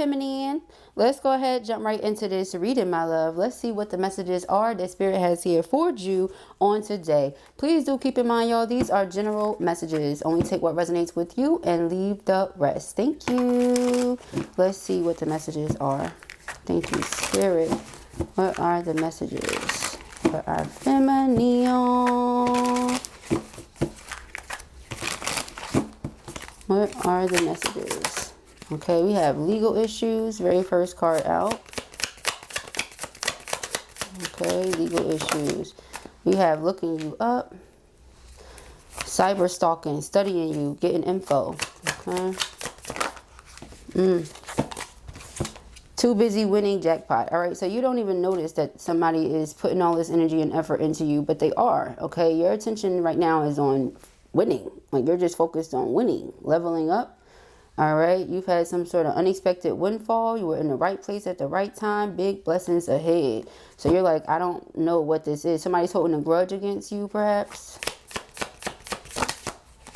feminine. Let's go ahead, jump right into this reading, my love. Let's see what the messages are that Spirit has here for you on today. Please do keep in mind, y'all, these are general messages. Only take what resonates with you and leave the rest. Thank you. Let's see what the messages are. Thank you, Spirit. What are the messages for our feminine? What are the messages? Okay, we have legal issues. Very first card out. Okay, legal issues. We have looking you up. Cyber stalking, studying you, getting info. Okay. Too busy winning jackpot. All right, so you don't even notice that somebody is putting all this energy and effort into you, but they are. Okay, your attention right now is on winning. Like, you're just focused on winning, leveling up. All right, you've had some sort of unexpected windfall. You were in the right place at the right time. Big blessings ahead. So you're like, I don't know what this is. Somebody's holding a grudge against you, perhaps.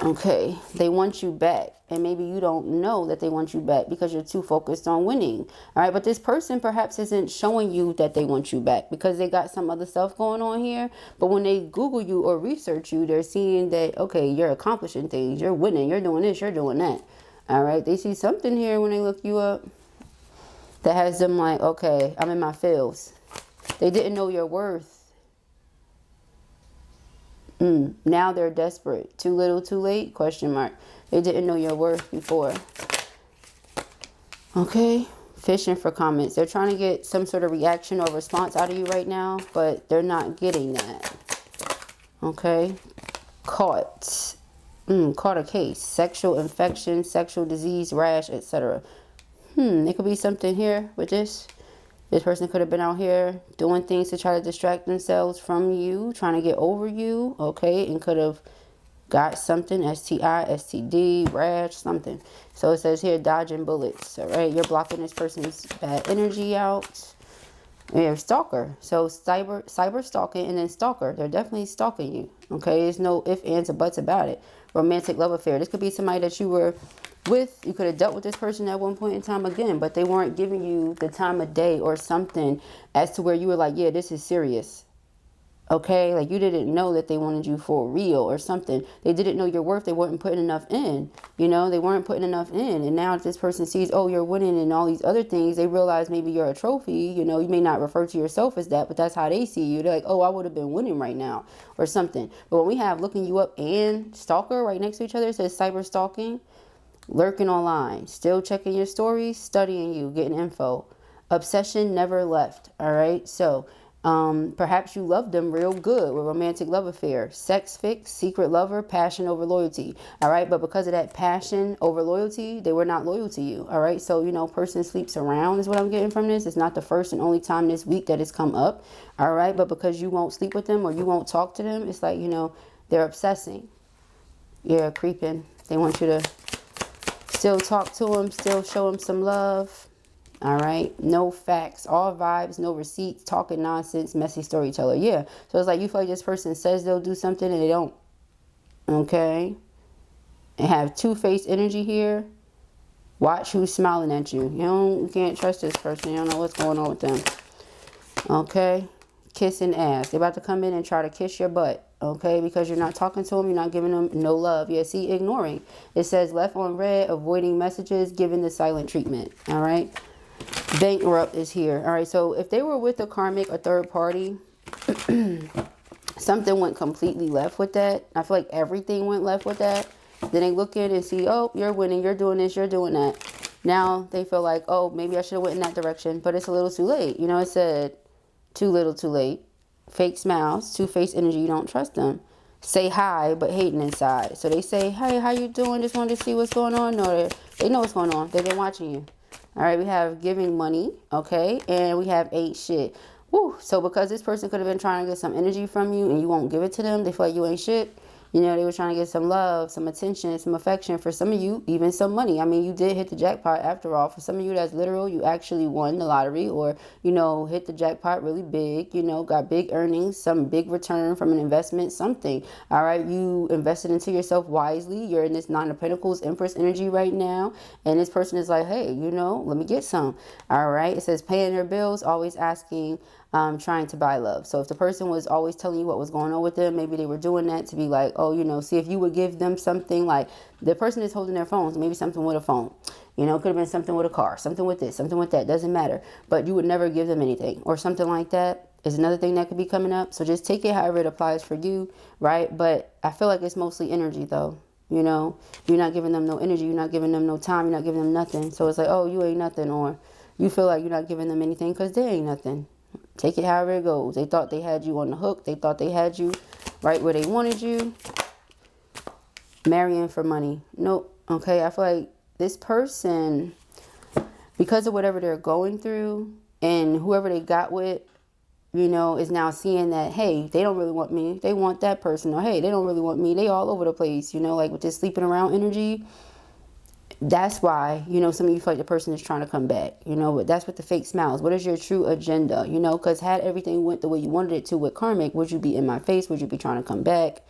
Okay, they want you back, and maybe you don't know that they want you back because you're too focused on winning. All right, but this person perhaps isn't showing you that they want you back because they got some other stuff going on here. But when they Google you or research you, they're seeing that, okay, you're accomplishing things, you're winning, you're doing this, you're doing that. All right, they see something here when they look you up that has them like, okay, I'm in my feels. They didn't know your worth. Now they're desperate. Too little, too late? Question mark. They didn't know your worth before. Okay. Fishing for comments. They're trying to get some sort of reaction or response out of you right now, but they're not getting that. Okay. Caught. Caught a case. Sexual infection, sexual disease, rash, etc. It could be something here with this. This person could have been out here doing things to try to distract themselves from you, trying to get over you, okay, and could have got something, STI, STD, rash, something. So it says here, dodging bullets, all right? You're blocking this person's bad energy out. We have stalker. So cyber stalking and then stalker. They're definitely stalking you, okay? There's no ifs, ands, or buts about it. Romantic love affair. This could be somebody that you were with. You could have dealt with this person at one point in time again, but they weren't giving you the time of day or something as to where you were like, yeah, this is serious. Okay, like you didn't know that they wanted you for real or something. They didn't know your worth. They weren't putting enough in. You know, they weren't putting enough in. And now if this person sees, oh, you're winning and all these other things, they realize maybe you're a trophy. You know, you may not refer to yourself as that, but that's how they see you. They're like, oh, I would have been winning right now or something. But when we have looking you up and stalker right next to each other, it says cyber stalking, lurking online, still checking your stories, studying you, getting info. Obsession never left. All right, so perhaps you loved them real good with romantic love affair, sex fix, secret lover, passion over loyalty. All right, but because of that passion over loyalty, they were not loyal to you. All right, so you know, person sleeps around is what I'm getting from this. It's not the first and only time this week that it's come up. All right, but because you won't sleep with them or you won't talk to them, it's like, you know, they're obsessing. You're creeping. They want you to still talk to them, still show them some love. All right, no facts, all vibes, no receipts, talking nonsense, messy storyteller. Yeah, so it's like you feel like this person says they'll do something and they don't. Okay, and have two-faced energy here. Watch who's smiling at you. You can't trust this person. You don't know what's going on with them. Okay, kissing ass. They're about to come in and try to kiss your butt. Okay, because you're not talking to them, you're not giving them no love. Yeah, see, ignoring. It says left on red, avoiding messages, giving the silent treatment. All right. Bankrupt is here. All right, so if they were with a karmic or third party, something went completely left with that. I feel like everything went left with that. Then they look in and see, oh, you're winning, you're doing this, you're doing that. Now they feel like, oh, maybe I should have went in that direction, but it's a little too late. You know, it said too little too late. Fake smiles, two-faced energy, you don't trust them. Say hi, but hating inside. So they say, hey, how you doing? Just wanted to see what's going on. No, they know what's going on. They've been watching you. All right, we have giving money, okay, and we have ain't shit. Woo. So because this person could have been trying to get some energy from you and you won't give it to them, they feel like you ain't shit. You know, they were trying to get some love, some attention, some affection. For some of you, even some money. I mean, you did hit the jackpot after all. For some of you, that's literal. You actually won the lottery, or, you know, hit the jackpot really big, you know, got big earnings, some big return from an investment, something. All right. You invested into yourself wisely. You're in this Nine of Pentacles, Empress energy right now. And this person is like, hey, you know, let me get some. All right. It says paying their bills, always asking, trying to buy love. So if the person was always telling you what was going on with them, maybe they were doing that to be like, oh, you know, see if you would give them something. Like the person is holding their phones, maybe something with a phone, you know, could have been something with a car, something with this, something with that, doesn't matter, but you would never give them anything, or something like that is another thing that could be coming up. So just take it however it applies for you, right? But I feel like it's mostly energy though. You know, you're not giving them no energy, you're not giving them no time, you're not giving them nothing. So it's like, oh, you ain't nothing, or you feel like you're not giving them anything because they ain't nothing. Take it however it goes. They thought they had you on the hook. They thought they had you right where they wanted you. Marrying for money. Nope. Okay, I feel like this person, because of whatever they're going through and whoever they got with, you know, is now seeing that, hey, they don't really want me. They want that person. Or, hey, they don't really want me. They all over the place, you know, like with this sleeping around energy. That's why, you know, some of you feel like the person is trying to come back, you know, but that's what the fake smiles. What is your true agenda? You know, because had everything went the way you wanted it to with karmic, would you be in my face? Would you be trying to come back?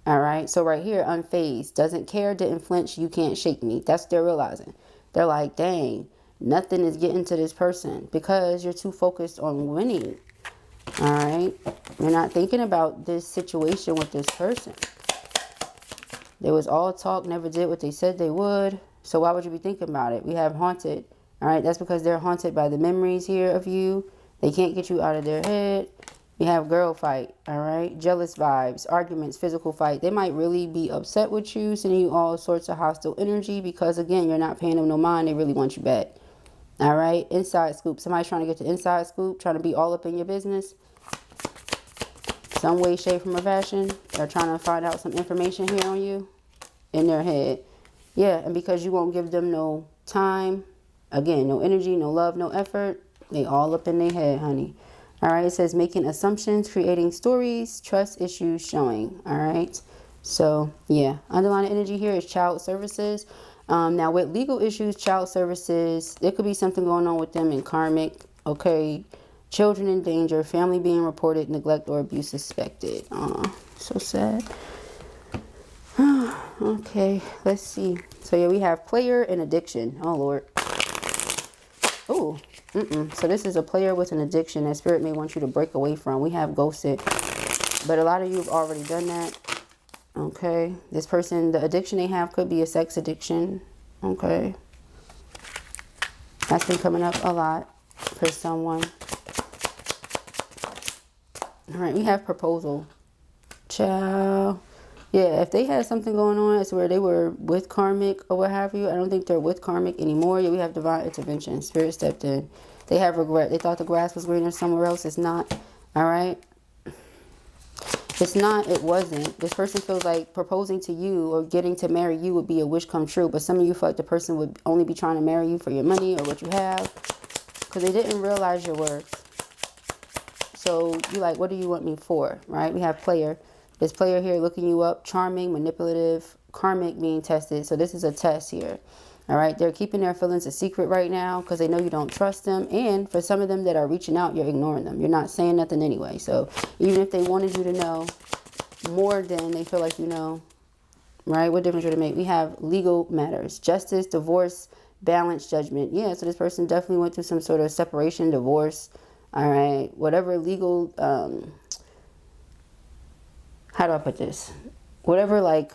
All right. So right here, unfazed, doesn't care, didn't flinch. You can't shake me. That's what they're realizing. They're like, dang, nothing is getting to this person because you're too focused on winning. All right. You're not thinking about this situation with this person. There was all talk, never did what they said they would. So why would you be thinking about it? We have haunted. All right, that's because they're haunted by the memories here of you. They can't get you out of their head. We have girl fight. All right, jealous vibes, arguments, physical fight. They might really be upset with you, sending you all sorts of hostile energy because, again, you're not paying them no mind. They really want you back. All right, inside scoop. Somebody's trying to get the inside scoop, trying to be all up in your business. Some way, shape, form, or fashion. They're trying to find out some information here on you in their head. Yeah, and because you won't give them no time, again, no energy, no love, no effort, they all up in their head, honey. All right, it says making assumptions, creating stories, trust issues showing. All right, so yeah, underlying energy here is child services. Now with legal issues, child services, there could be something going on with them in karmic. Okay, children in danger, family being reported, neglect or abuse suspected. So sad. Okay, let's see. So yeah, we have player and addiction. Oh Lord. Oh, so this is a player with an addiction that spirit may want you to break away from. We have ghosted, but a lot of you have already done that. Okay, this person, the addiction they have could be a sex addiction. Okay, that's been coming up a lot for someone. All right, we have proposal. Ciao. Yeah, if they had something going on, it's where they were with karmic or what have you. I don't think they're with karmic anymore. Yeah, we have divine intervention. Spirit stepped in. They have regret. They thought the grass was greener somewhere else. It's not. All right. It's not. It wasn't. This person feels like proposing to you or getting to marry you would be a wish come true. But some of you feel like the person would only be trying to marry you for your money or what you have. Because they didn't realize your worth. So you're like, what do you want me for? Right? We have player. This player here looking you up, charming, manipulative, karmic being tested. So this is a test here. All right. They're keeping their feelings a secret right now because they know you don't trust them. And for some of them that are reaching out, you're ignoring them. You're not saying nothing anyway. So even if they wanted you to know more than they feel like you know, right? What difference would it make? We have legal matters, justice, divorce, balance, judgment. Yeah. So this person definitely went through some sort of separation, divorce. All right. Whatever legal, how do I put this? Whatever like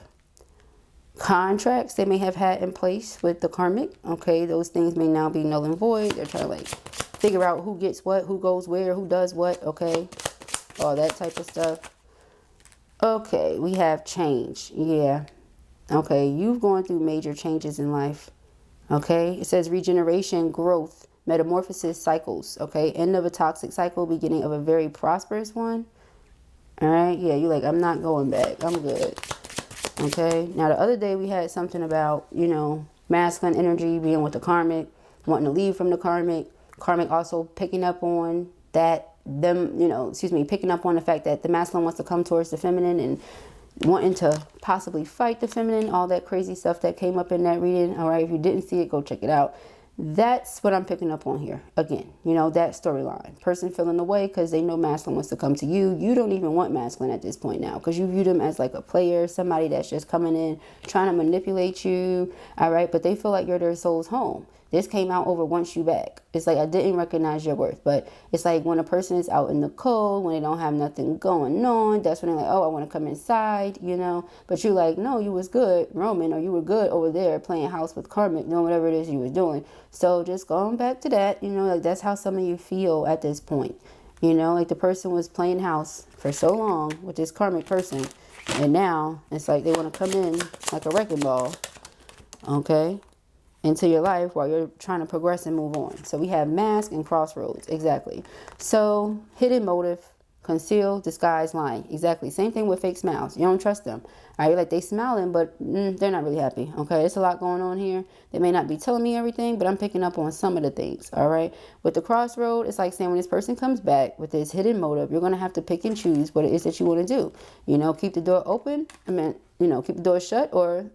contracts they may have had in place with the karmic, okay, those things may now be null and void. They're trying to like figure out who gets what, who goes where, who does what, okay, all that type of stuff. Okay, we have change. Yeah. Okay, you've gone through major changes in life. Okay, it says regeneration, growth, metamorphosis, cycles. Okay, end of a toxic cycle, beginning of a very prosperous one. All right, yeah, you're like, I'm not going back. I'm good. Okay, now the other day we had something about, you know, masculine energy being with the karmic, wanting to leave from the karmic. Karmic also picking up on that, picking up on the fact that the masculine wants to come towards the feminine and, wanting to possibly fight the feminine, all that crazy stuff that came up in that reading. All right, if you didn't see it, go check it out. That's what I'm picking up on here. Again, you know, that storyline. Person feeling away because they know masculine wants to come to you. You don't even want masculine at this point now because you view them as like a player, somebody that's just coming in, trying to manipulate you. All right, but they feel like you're their soul's home. This came out over once you back. It's like I didn't recognize your worth. But it's like when a person is out in the cold, when they don't have nothing going on, that's when they're like, oh, I want to come inside, you know. But you're like, no, you was good, Roman, or you were good over there playing house with Karmic, doing whatever it is you was doing. So just going back to that, you know, like that's how some of you feel at this point. You know, like the person was playing house for so long with this Karmic person. And now it's like they want to come in like a wrecking ball. Okay. Into your life while you're trying to progress and move on. So we have mask and crossroads. Exactly. So hidden motive, conceal, disguise, lying. Exactly. Same thing with fake smiles. You don't trust them. All right. Like they smiling, but they're not really happy. Okay. There's a lot going on here. They may not be telling me everything, but I'm picking up on some of the things. All right. With the crossroad, it's like saying when this person comes back with this hidden motive, you're going to have to pick and choose what it is that you want to do. You know, keep the door open. You know, keep the door shut or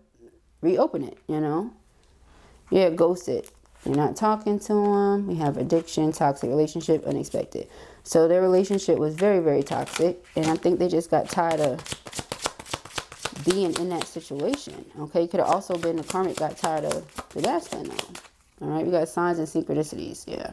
reopen it, you know. Yeah, ghosted. You're not talking to them. We have addiction, toxic relationship, unexpected. So their relationship was very, very toxic. And I think they just got tired of being in that situation. Okay, could have also been the karmic got tired of the masculine now. All right, we got signs and synchronicities. Yeah.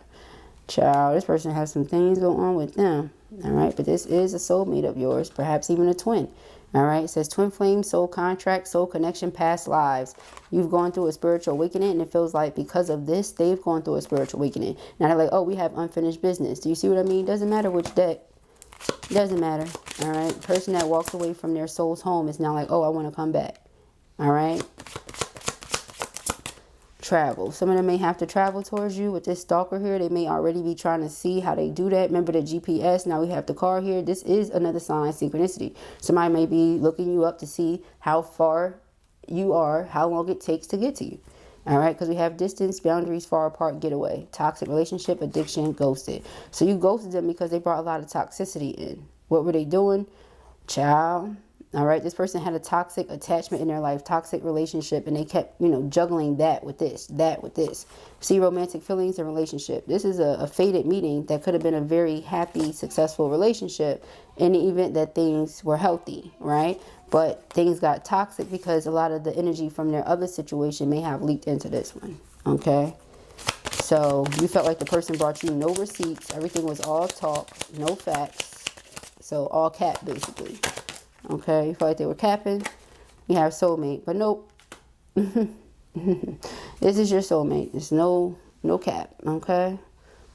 Child, this person has some things going on with them. All right, but this is a soulmate of yours, perhaps even a twin. All right, it says twin flame, soul contract, soul connection, past lives. You've gone through a spiritual awakening, and it feels like because of this, they've gone through a spiritual awakening. Now they're like, oh, we have unfinished business. Do you see what I mean? Doesn't matter which deck. Doesn't matter. All right, person that walked away from their soul's home is now like, oh, I want to come back. All right. Travel. Some of them may have to travel towards you with this stalker here. They may already be trying to see how they do that. Remember the GPS. Now we have the car here. This is another sign, synchronicity. Somebody may be looking you up to see how far you are, how long it takes to get to you. All right, because we have distance, boundaries, far apart, getaway, toxic relationship, addiction, ghosted. So you ghosted them because they brought a lot of toxicity in. What were they doing? Child. All right, this person had a toxic attachment in their life, toxic relationship, and they kept, you know, juggling that with this, that with this. See, romantic feelings and relationship. This is a fated meeting that could have been a very happy, successful relationship in the event that things were healthy, right? But things got toxic because a lot of the energy from their other situation may have leaked into this one, okay? So you felt like the person brought you no receipts. Everything was all talk, no facts. So all cap, basically. Okay, you feel like they were capping. You have soulmate, but nope. This is your soulmate. There's no cap, okay?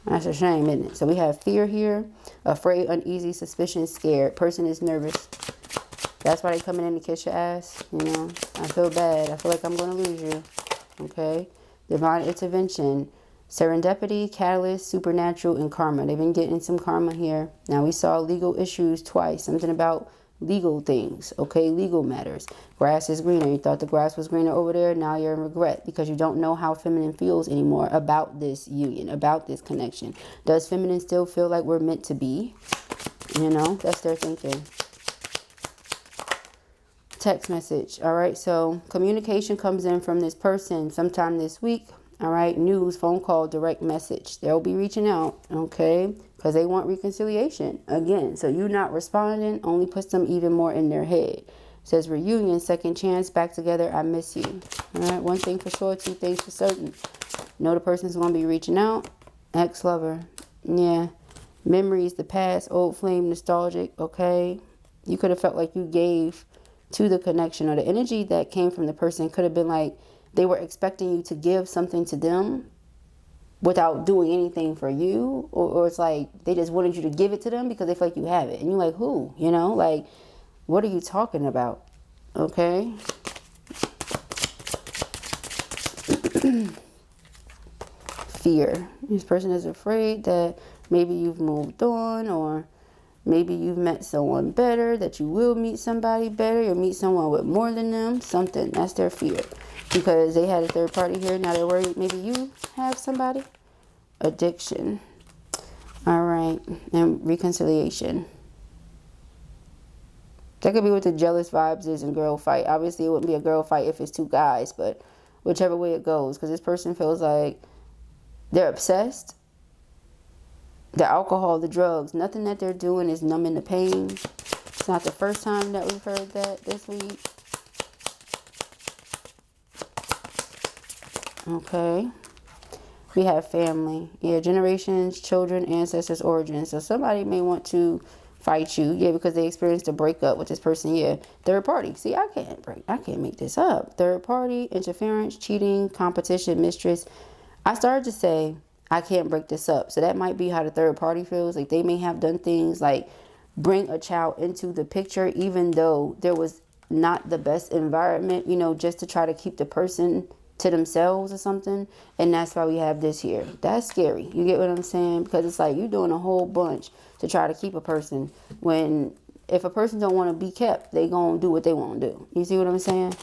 That's a shame, isn't it? So we have fear here, afraid, uneasy, suspicion, scared. Person is nervous. That's why they coming in to kiss your ass, you know? I feel bad. I feel like I'm going to lose you, okay? Divine intervention, serendipity, catalyst, supernatural, and karma. They've been getting some karma here. Now we saw legal issues twice. Something about legal things, okay? Legal matters. Grass is greener. You thought the grass was greener over there. Now you're in regret because you don't know how feminine feels anymore about this union, about this connection. Does feminine still feel like we're meant to be? You know, that's their thinking. Text message. All right, so communication comes in from this person sometime this week. All right, news, phone call, direct message. They'll be reaching out, okay, because they want reconciliation again. So you not responding only puts them even more in their head. It says reunion, second chance, back together, I miss you. All right, one thing for sure, two things for certain. Know the person's going to be reaching out. Ex-lover, yeah. Memories, the past, old flame, nostalgic, okay. You could have felt like you gave to the connection, or the energy that came from the person could have been like they were expecting you to give something to them without doing anything for you, or it's like they just wanted you to give it to them because they feel like you have it, and you're like, who, you know, like, what are you talking about? Okay. Fear. This person is afraid that maybe you've moved on, or maybe you've met someone better, that you will meet somebody better, you'll meet someone with more than them, something. That's their fear. Because they had a third party here, now they're worried maybe you have somebody. Addiction. All right. And reconciliation. That could be what the jealous vibes is in girl fight. Obviously, it wouldn't be a girl fight if it's two guys, but whichever way it goes. Because this person feels like they're obsessed. The alcohol, the drugs, nothing that they're doing is numbing the pain. It's not the first time that we've heard that this week. Okay. We have family. Yeah, generations, children, ancestors, origins. So somebody may want to fight you. Yeah, because they experienced a breakup with this person. Yeah, third party. See, I can't make this up. Third party, interference, cheating, competition, mistress. I started to say, I can't break this up. So that might be how the third party feels. Like they may have done things like bring a child into the picture, even though there was not the best environment, you know, just to try to keep the person to themselves or something. And that's why we have this here. That's scary. You get what I'm saying? Because it's like you're doing a whole bunch to try to keep a person, when if a person don't want to be kept, they gonna do what they want to do. You see what I'm saying?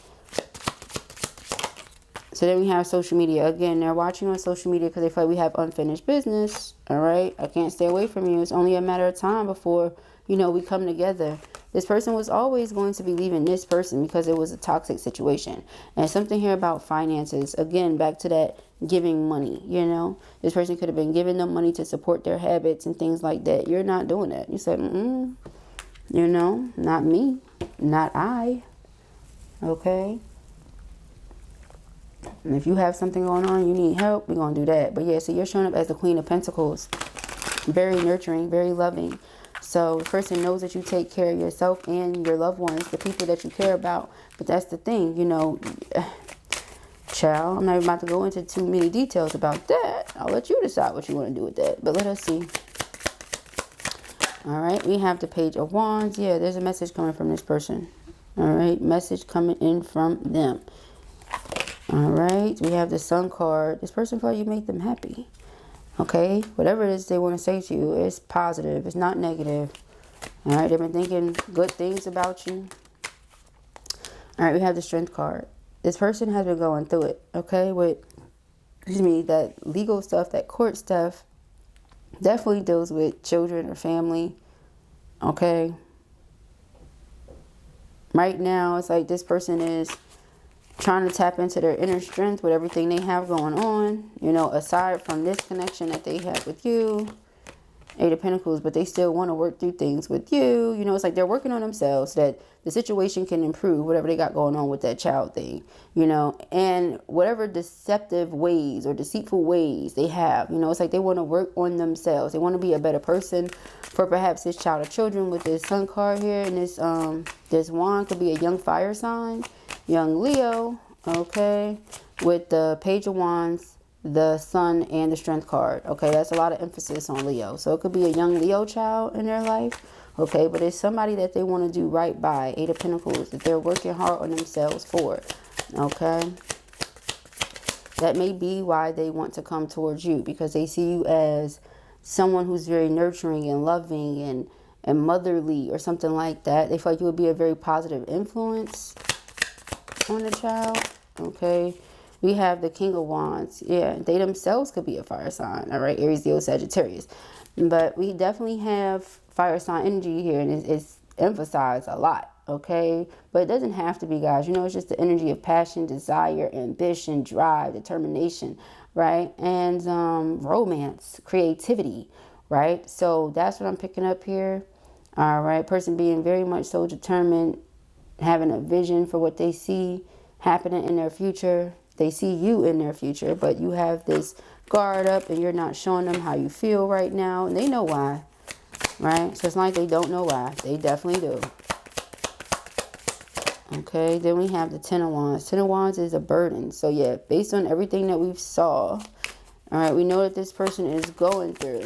So then we have social media. Again, they're watching on social media because they feel like we have unfinished business. All right, I can't stay away from you. It's only a matter of time before, you know, we come together. This person was always going to be leaving this person because it was a toxic situation. And something here about finances. Again, back to that giving money, you know. This person could have been giving them money to support their habits and things like that. You're not doing that. You said, you know, not me, not I. Okay. And if you have something going on, you need help, we're going to do that. But yeah, so you're showing up as the Queen of Pentacles. Very nurturing, very loving. So the person knows that you take care of yourself and your loved ones, the people that you care about. But that's the thing, you know, child, I'm not even about to go into too many details about that. I'll let you decide what you want to do with that. But let us see. All right, we have the Page of Wands. Yeah, there's a message coming from this person. All right, message coming in from them. All right, we have the Sun card. This person feels like you make them happy. Okay, whatever it is they want to say to you, it's positive. It's not negative. All right, they've been thinking good things about you. All right, we have the Strength card. This person has been going through it, okay, with, that legal stuff, that court stuff. Definitely deals with children or family, okay. Right now, it's like this person is trying to tap into their inner strength with everything they have going on, you know, aside from this connection that they have with you, Eight of Pentacles, but they still want to work through things with you. You know, it's like they're working on themselves so that the situation can improve, whatever they got going on with that child thing, you know, and whatever deceptive ways or deceitful ways they have, you know, it's like they want to work on themselves. They want to be a better person for perhaps this child or children. With this Sun card here, and this wand could be a young fire sign, young Leo, okay, with the Page of Wands, the Sun, and the Strength card. Okay, that's a lot of emphasis on Leo. So it could be a young Leo child in their life, okay, but it's somebody that they want to do right by, Eight of Pentacles, that they're working hard on themselves for, okay. That may be why they want to come towards you, because they see you as someone who's very nurturing and loving and motherly or something like that. They feel like you would be a very positive influence on the child, okay. We have the King of Wands. Yeah, they themselves could be a fire sign, all right, Aries, Leo, Sagittarius. But we definitely have fire sign energy here, and it's emphasized a lot, okay. But it doesn't have to be, guys. You know, it's just the energy of passion, desire, ambition, drive, determination, right, and romance, creativity, right. So that's what I'm picking up here. All right, person being very much so determined, having a vision for what they see happening in their future. They see you in their future, but you have this guard up and you're not showing them how you feel right now, and they know why, right? So it's not like they don't know why. They definitely do. Okay, then we have the Ten of Wands. Ten of Wands is a burden. So yeah, based on everything that we've saw, all right, we know that this person is going through.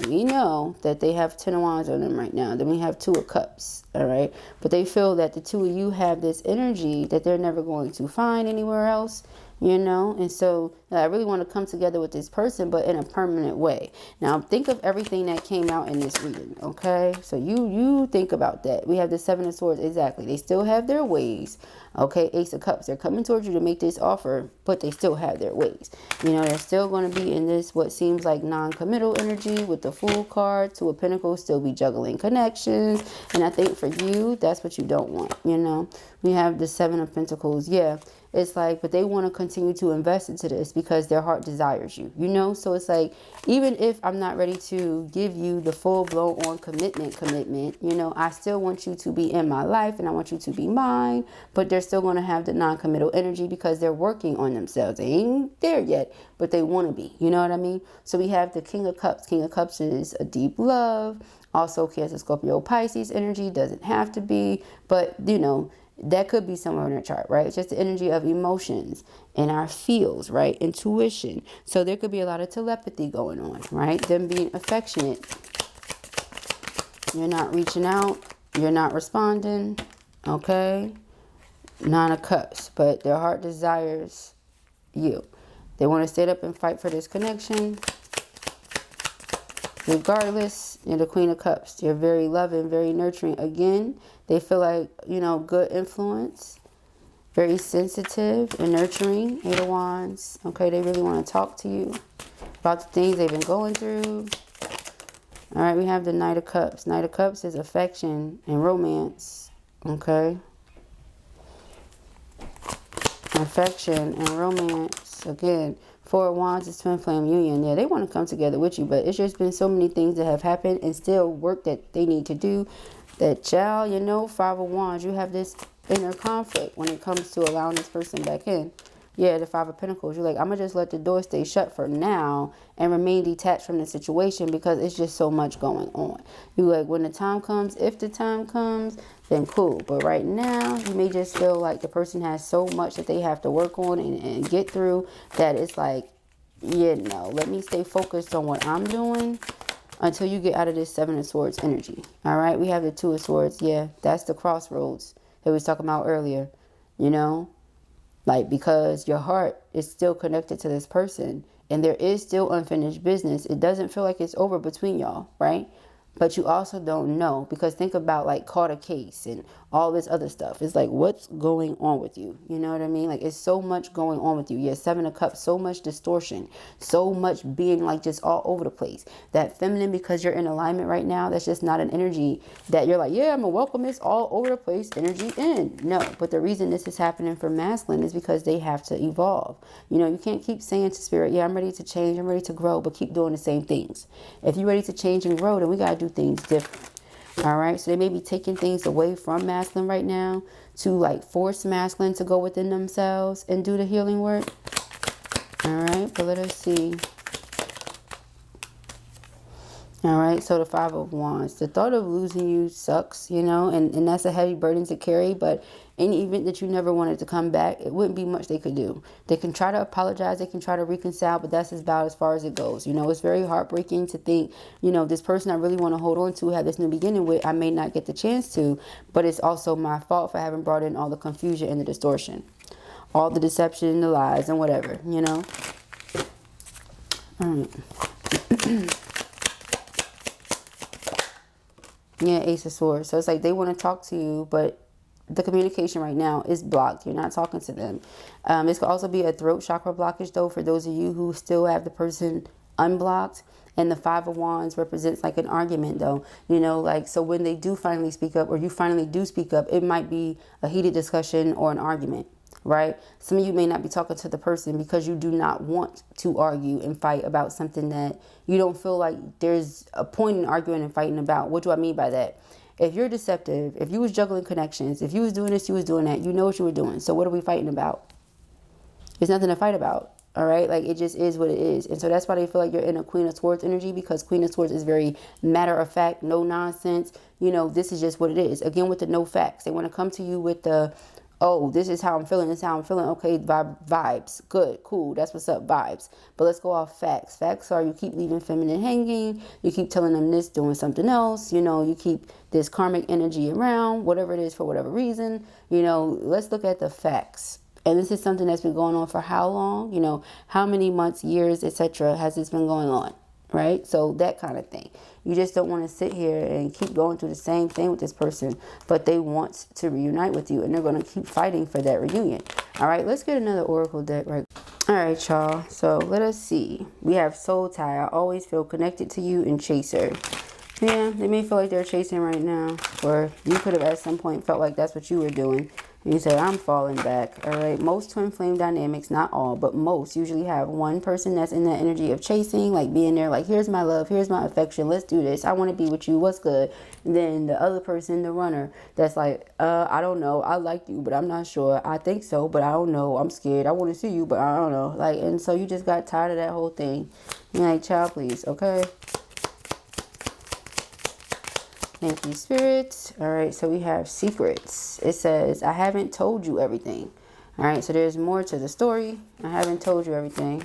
We know that they have Ten of Wands on them right now. Then we have Two of Cups, all right? But they feel that the two of you have this energy that they're never going to find anywhere else. you know? And so I really want to come together with this person, but in a permanent way. Now, think of everything that came out in this reading, okay? So you think about that. We have the Seven of Swords, exactly. They still have their ways, okay? Ace of Cups, they're coming towards you to make this offer, but they still have their ways. You know, they're still going to be in this, what seems like non-committal energy with the Fool card. Two of Pentacles, still be juggling connections. And I think for you, that's what you don't want, you know? We have the Seven of Pentacles, yeah. It's like, but they want to continue to invest into this because their heart desires you, you know? So it's like, even if I'm not ready to give you the full blown on commitment, you know, I still want you to be in my life and I want you to be mine, but they're still going to have the non-committal energy because they're working on themselves. They ain't there yet, but they want to be, you know what I mean? So we have the King of Cups. King of Cups is a deep love. Also, Cancer, Scorpio, Pisces energy. Doesn't have to be, but you know, that could be somewhere in your chart, right? It's just the energy of emotions and our feels, right? Intuition. So there could be a lot of telepathy going on, right? Them being affectionate. You're not reaching out. You're not responding, okay? Nine of Cups, but their heart desires you. They want to stand up and fight for this connection. Regardless, you're the Queen of Cups. You're very loving, very nurturing. Again, they feel like, you know, good influence. Very sensitive and nurturing. Eight of Wands. Okay, they really want to talk to you about the things they've been going through. All right, we have the Knight of Cups. Knight of Cups is affection and romance. Okay. Affection and romance. Again, Four of Wands is twin flame union. Yeah, they want to come together with you, but it's just been so many things that have happened and still work that they need to do. That child, you know, Five of Wands, you have this inner conflict when it comes to allowing this person back in. Yeah, the Five of Pentacles, you're like, I'm going to just let the door stay shut for now and remain detached from the situation because it's just so much going on. You like, when the time comes, if the time comes, then cool. But right now, you may just feel like the person has so much that they have to work on and get through that it's like, you know, let me stay focused on what I'm doing until you get out of this Seven of Swords energy. All right, we have the Two of Swords. Yeah, that's the crossroads that we was talking about earlier, you know? Like, because your heart is still connected to this person and there is still unfinished business. It doesn't feel like it's over between y'all, right? But you also don't know, because think about like caught a case and all this other stuff. It's like, what's going on with you? You know what I mean? Like, it's so much going on with you. Yeah, Seven of Cups, so much distortion, so much being like just all over the place. That feminine, because you're in alignment right now, that's just not an energy that you're like, yeah, I'm gonna welcome this all over the place energy in. No, but the reason this is happening for masculine is because they have to evolve. You know, you can't keep saying to spirit, yeah, I'm ready to change, I'm ready to grow, but keep doing the same things. If you're ready to change and grow, then we gotta do things different. All right, so they may be taking things away from masculine right now to like force masculine to go within themselves and do the healing work. All right, but let us see. All right, so the Five of Wands. The thought of losing you sucks, you know, and that's a heavy burden to carry. But in the event that you never wanted to come back, it wouldn't be much they could do. They can try to apologize, they can try to reconcile, but that's about as far as it goes. You know, it's very heartbreaking to think, you know, this person I really want to hold on to, have this new beginning with, I may not get the chance to, but it's also my fault for having brought in all the confusion and the distortion, all the deception and the lies and whatever, you know. All right. Yeah, Ace of Swords. So it's like they want to talk to you, but the communication right now is blocked. You're not talking to them. This could also be a throat chakra blockage, though, for those of you who still have the person unblocked. And the Five of Wands represents like an argument, though. You know, like, so when they do finally speak up, or you finally do speak up, it might be a heated discussion or an argument, right? Some of you may not be talking to the person because you do not want to argue and fight about something that you don't feel like there's a point in arguing and fighting about. What do I mean by that? If you're deceptive, if you was juggling connections, if you was doing this, you was doing that, you know what you were doing. So what are we fighting about? There's nothing to fight about. All right, like, it just is what it is. And so that's why they feel like you're in a Queen of Swords energy, because Queen of Swords is very matter of fact, no nonsense. You know, this is just what it is. Again, with the no facts. They want to come to you with the, oh, this is how I'm feeling, this is how I'm feeling. Okay, vibes. Good, cool. That's what's up, vibes. But let's go off facts. Facts are, you keep leaving feminine hanging. You keep telling them this, doing something else. You know, you keep this karmic energy around, whatever it is, for whatever reason. You know, let's look at the facts. And this is something that's been going on for how long? You know, how many months, years, etc. has this been going on, right? So that kind of thing. You just don't want to sit here and keep going through the same thing with this person, but they want to reunite with you, and they're going to keep fighting for that reunion. All right, let's get another oracle deck, right? All right, y'all. So let us see. We have soul tie. I always feel connected to you, and chaser. Yeah, they may feel like they're chasing right now, or you could have at some point felt like that's what you were doing. And you say, I'm falling back. All right. Most twin flame dynamics, not all, but most usually have one person that's in that energy of chasing, like being there, like, here's my love, here's my affection, let's do this, I want to be with you, what's good? And then the other person, the runner, that's like, I don't know, I like you, but I'm not sure, I think so, but I don't know, I'm scared, I want to see you, but I don't know. Like, and so you just got tired of that whole thing. You're like, child, please, okay? Thank you, Spirit. All right, so we have secrets. It says, I haven't told you everything. All right, so there's more to the story. I haven't told you everything.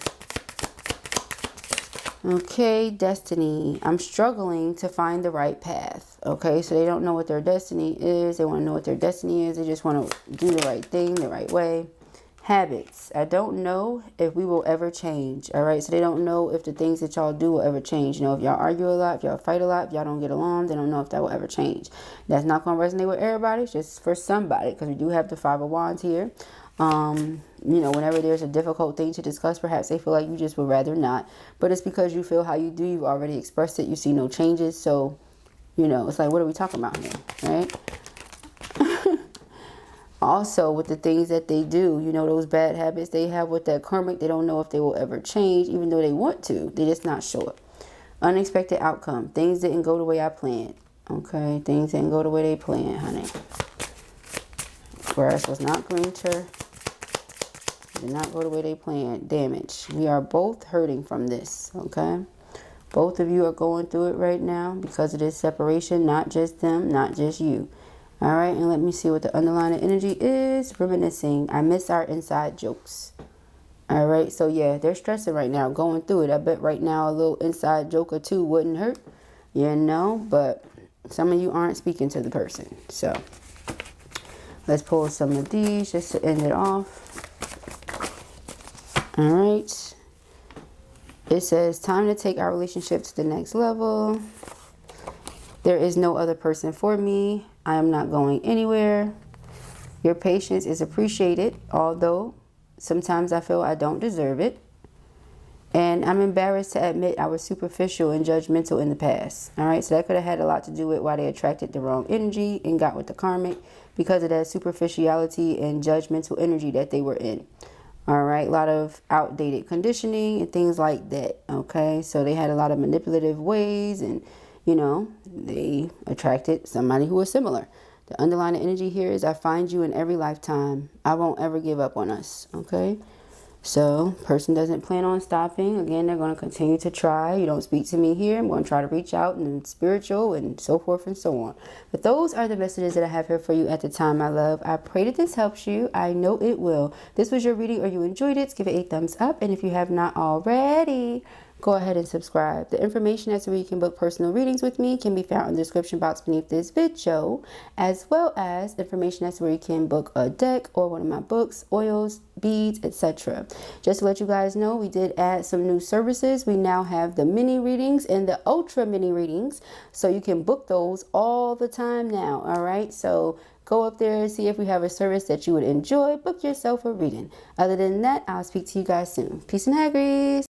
Okay, destiny. I'm struggling to find the right path. Okay, so they don't know what their destiny is. They want to know what their destiny is. They just want to do the right thing the right way. Habits. I don't know if we will ever change. All right, so they don't know if the things that y'all do will ever change. You know, if y'all argue a lot, if y'all fight a lot, if y'all don't get along, they don't know if that will ever change. That's not going to resonate with everybody. It's just for somebody, because we do have the Five of Wands here. You know, whenever there's a difficult thing to discuss, perhaps they feel like you just would rather not, but it's because you feel how you do. You've already expressed it. You see no changes. So, you know, it's like, what are we talking about here, right? Also, with the things that they do, you know, those bad habits they have with that karmic, they don't know if they will ever change, even though they want to. They're just not sure. Unexpected outcome. Things didn't go the way I planned. Okay, things didn't go the way they planned, honey. Grass was not greener. Did not go the way they planned. Damage. We are both hurting from this, okay? Both of you are going through it right now because of this separation. Not just them, not just you. All right, and let me see what the underlying energy is. Reminiscing. I miss our inside jokes. All right, so yeah, they're stressing right now, going through it. I bet right now a little inside joke or two wouldn't hurt, you know, but some of you aren't speaking to the person. So let's pull some of these just to end it off. All right. It says, time to take our relationship to the next level. There is no other person for me. I am not going anywhere. Your patience is appreciated, although sometimes I feel I don't deserve it. And I'm embarrassed to admit I was superficial and judgmental in the past. All right, so that could have had a lot to do with why they attracted the wrong energy and got with the karmic, because of that superficiality and judgmental energy that they were in. All right, a lot of outdated conditioning and things like that. Okay, so they had a lot of manipulative ways, and you know, they attracted somebody who was similar. The underlying energy here is, I find you in every lifetime. I won't ever give up on us. Okay, so person doesn't plan on stopping. Again, they're going to continue to try. You don't speak to me here, I'm going to try to reach out and spiritual and so forth and so on. But those are the messages that I have here for you at the time, my love. I pray that this helps you. I know it will. This was your reading or you enjoyed it, give it a thumbs up. And if you have not already, go ahead and subscribe. The information as to where you can book personal readings with me can be found in the description box beneath this video, as well as information as to where you can book a deck or one of my books, oils, beads, etc. Just to let you guys know, we did add some new services. We now have the mini readings and the ultra mini readings, so you can book those all the time now. All right, so go up there and see if we have a service that you would enjoy. Book yourself a reading. Other than that, I'll speak to you guys soon. Peace and AQUARIUS.